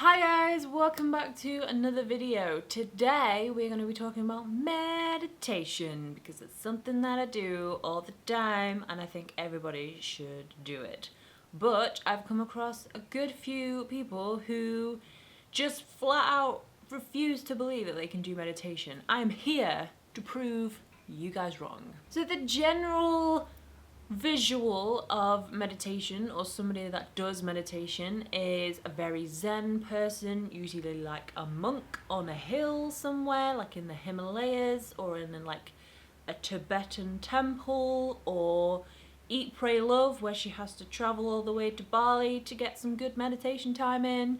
Hi guys, welcome back to another video. Today we're going to be talking about meditation because it's something that I do all the time and I think everybody should do it. But I've come across a good few people who just flat out refuse to believe that they can do meditation. I'm here to prove you guys wrong. So the general visual of meditation or somebody that does meditation is a very zen person, usually like a monk on a hill somewhere like in the Himalayas or in like a Tibetan temple, or Eat Pray Love where she has to travel all the way to Bali to get some good meditation time in.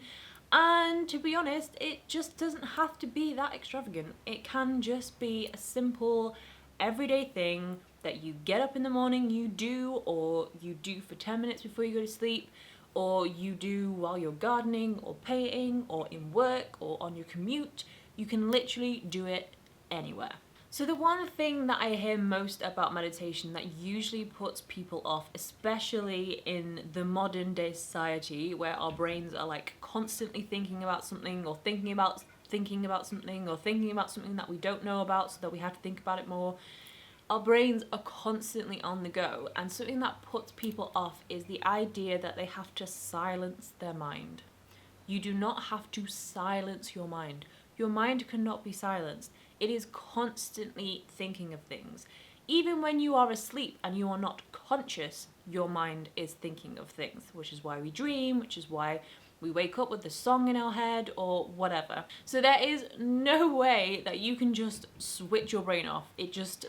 And to be honest, it just doesn't have to be that extravagant. It can just be a simple everyday thing that you get up in the morning, you do, or you do for 10 minutes before you go to sleep, or you do while you're gardening or painting or in work or on your commute. You can literally do it anywhere. So the one thing that I hear most about meditation that usually puts people off, especially in the modern day society where our brains are like constantly thinking about something or thinking about something or thinking about something that we don't know about so that we have to think about it more. Our brains are constantly on the go, and something that puts people off is the idea that they have to silence their mind. You do not have to silence your mind. Your mind cannot be silenced. It is constantly thinking of things. Even when you are asleep and you are not conscious, your mind is thinking of things, which is why we dream, which is why we wake up with the song in our head or whatever. So there is no way that you can just switch your brain off.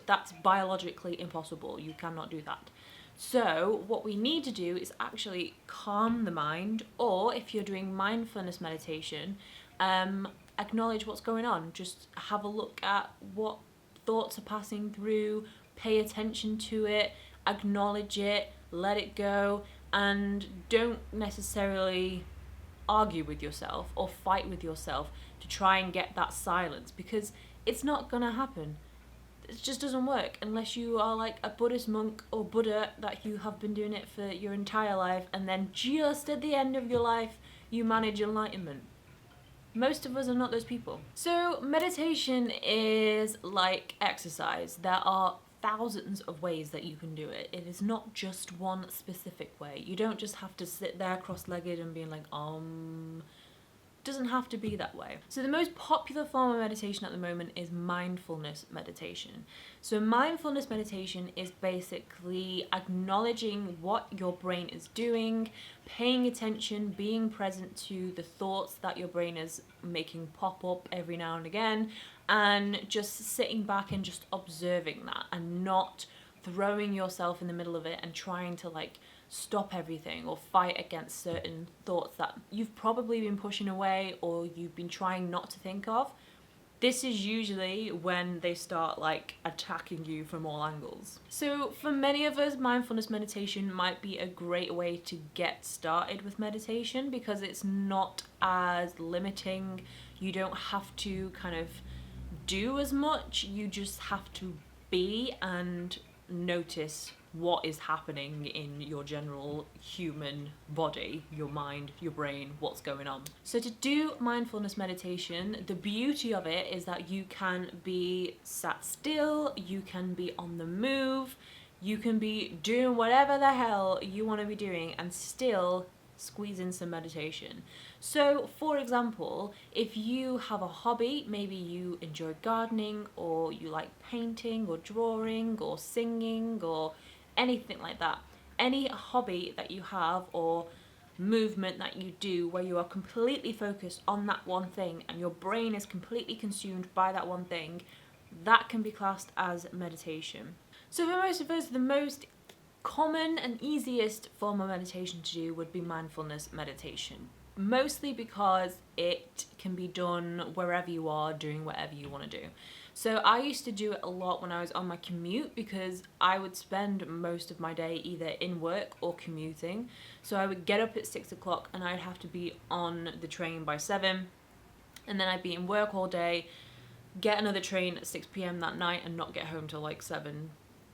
That's biologically impossible. You cannot do that. So what we need to do is actually calm the mind, or if you're doing mindfulness meditation, acknowledge what's going on. Just have a look at what thoughts are passing through, pay attention to it, acknowledge it, let it go, and don't necessarily argue with yourself or fight with yourself to try and get that silence, because it's not gonna happen. It just doesn't work unless you are like a Buddhist monk or Buddha, that you have been doing it for your entire life and then just at the end of your life you manage enlightenment. Most of us are not those people. So meditation is like exercise. There are thousands of ways that you can do it. It is not just one specific way. You don't just have to sit there cross-legged and being like, doesn't have to be that way. So the most popular form of meditation at the moment is mindfulness meditation. So mindfulness meditation is basically acknowledging what your brain is doing, paying attention, being present to the thoughts that your brain is making pop up every now and again, and just sitting back and just observing that and not throwing yourself in the middle of it and trying to like stop everything or fight against certain thoughts that you've probably been pushing away or you've been trying not to think of. This is usually when they start like attacking you from all angles. So for many of us, mindfulness meditation might be a great way to get started with meditation because it's not as limiting. You don't have to kind of do as much. You just have to be and notice what is happening in your general human body, your mind, your brain, what's going on. So to do mindfulness meditation, the beauty of it is that you can be sat still, you can be on the move, you can be doing whatever the hell you want to be doing and still squeeze in some meditation. So for example, if you have a hobby, maybe you enjoy gardening or you like painting or drawing or singing or anything like that, any hobby that you have or movement that you do where you are completely focused on that one thing and your brain is completely consumed by that one thing, that can be classed as meditation. So for most of us, the most common and easiest form of meditation to do would be mindfulness meditation, mostly because it can be done wherever you are, doing whatever you want to do. So I used to do it a lot when I was on my commute because I would spend most of my day either in work or commuting. So I would get up at 6 o'clock and I'd have to be on the train by 7, and then I'd be in work all day, get another train at 6 p.m. that night and not get home till like 7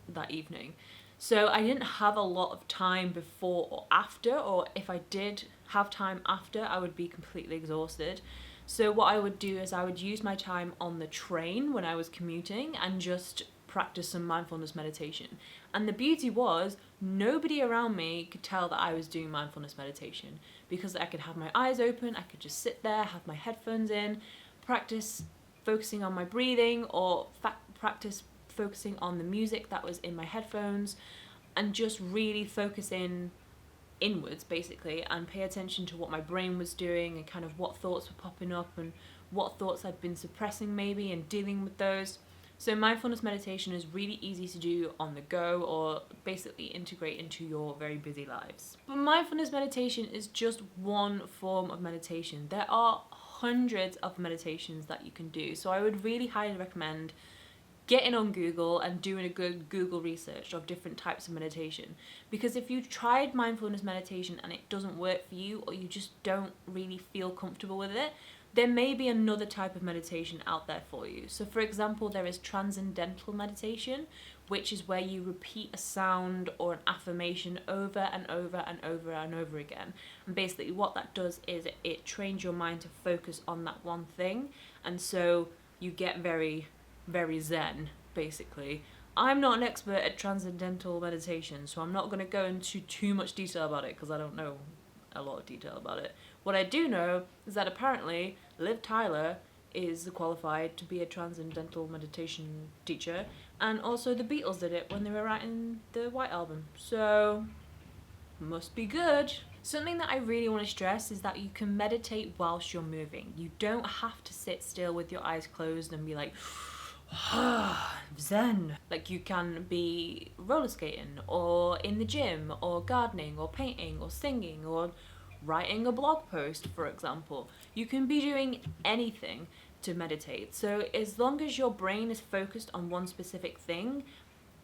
that evening. So I didn't have a lot of time before or after, or if I did have time after, I would be completely exhausted. So what I would do is I would use my time on the train when I was commuting and just practice some mindfulness meditation. And the beauty was, nobody around me could tell that I was doing mindfulness meditation, because I could have my eyes open, I could just sit there, have my headphones in, practice focusing on my breathing, or practice focusing on the music that was in my headphones, and just really focus inwards basically, and pay attention to what my brain was doing and kind of what thoughts were popping up and what thoughts I'd been suppressing maybe, and dealing with those. So mindfulness meditation is really easy to do on the go, or basically integrate into your very busy lives. But mindfulness meditation is just one form of meditation. There are hundreds of meditations that you can do. So I would really highly recommend getting on Google and doing a good Google research of different types of meditation. Because if you've tried mindfulness meditation and it doesn't work for you, or you just don't really feel comfortable with it, there may be another type of meditation out there for you. So for example, there is transcendental meditation, which is where you repeat a sound or an affirmation over and over and over and over again. And basically what that does is it trains your mind to focus on that one thing. And so you get very, very zen, basically. I'm not an expert at transcendental meditation, so I'm not going to go into too much detail about it, because I don't know a lot of detail about it. What I do know is that apparently Liv Tyler is qualified to be a transcendental meditation teacher, and also the Beatles did it when they were writing the White Album, so must be good. Something that I really want to stress is that you can meditate whilst you're moving. You don't have to sit still with your eyes closed and be like, zen. Like, you can be roller skating, or in the gym, or gardening, or painting, or singing, or writing a blog post, for example. You can be doing anything to meditate. So as long as your brain is focused on one specific thing,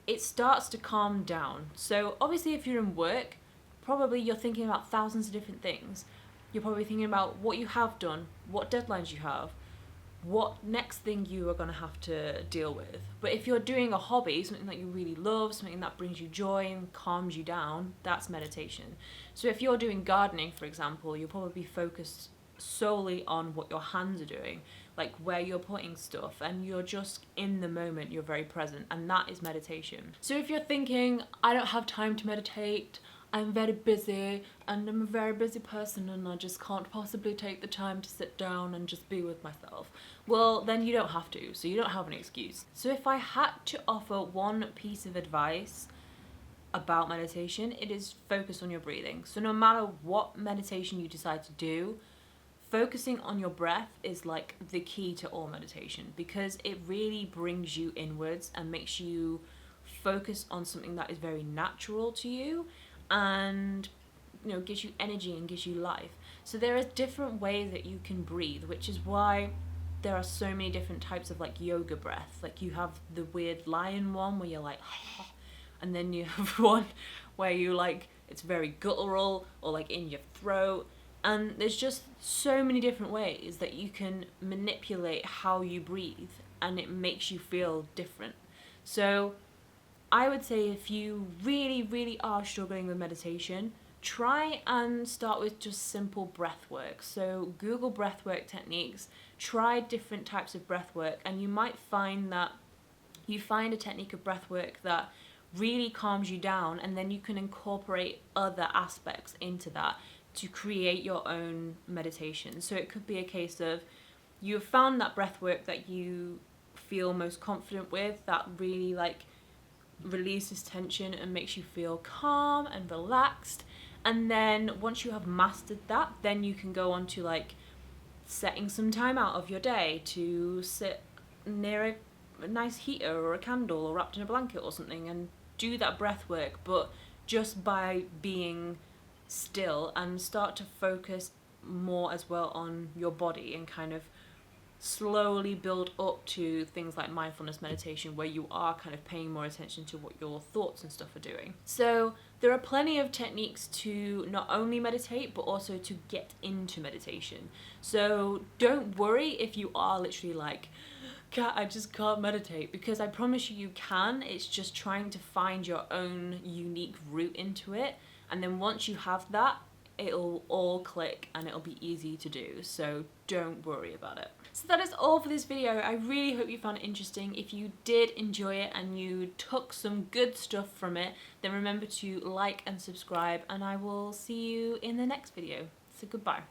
it starts to calm down. So obviously if you're in work, probably you're thinking about thousands of different things. You're probably thinking about what you have done, what deadlines you have, what next thing you are going to have to deal with. But if you're doing a hobby, something that you really love, something that brings you joy and calms you down, that's meditation. So if you're doing gardening, for example, you'll probably be focused solely on what your hands are doing, like where you're putting stuff, and you're just in the moment, you're very present, and that is meditation. So if you're thinking, I don't have time to meditate, I'm very busy, and I'm a very busy person, and I just can't possibly take the time to sit down and just be with myself, well, then you don't have to, so you don't have an excuse. So if I had to offer one piece of advice about meditation, it is focus on your breathing. So no matter what meditation you decide to do, focusing on your breath is like the key to all meditation, because it really brings you inwards and makes you focus on something that is very natural to you, and gives you energy and gives you life. So there are different ways that you can breathe, which is why there are so many different types of like yoga breath. Like you have the weird lion one where you're like and then you have one where you like, it's very guttural, or like in your throat. And there's just so many different ways that you can manipulate how you breathe, and it makes you feel different. So I would say if you really, really are struggling with meditation, try and start with just simple breath work. So Google breathwork techniques, try different types of breath work, and you might find that you find a technique of breath work that really calms you down, and then you can incorporate other aspects into that to create your own meditation. So it could be a case of you've found that breath work that you feel most confident with, that really like releases tension and makes you feel calm and relaxed. And then once you have mastered that, then you can go on to like setting some time out of your day to sit near a nice heater or a candle, or wrapped in a blanket or something, and do that breath work, but just by being still, and start to focus more as well on your body, and kind of slowly build up to things like mindfulness meditation, where you are kind of paying more attention to what your thoughts and stuff are doing. So there are plenty of techniques to not only meditate, but also to get into meditation. So don't worry if you are literally like, I just can't meditate, because I promise you can. It's just trying to find your own unique route into it. And then once you have that, it'll all click and it'll be easy to do, so don't worry about it. So that is all for this video. I really hope you found it interesting. If you did enjoy it and you took some good stuff from it, then remember to like and subscribe, and I will see you in the next video. So goodbye.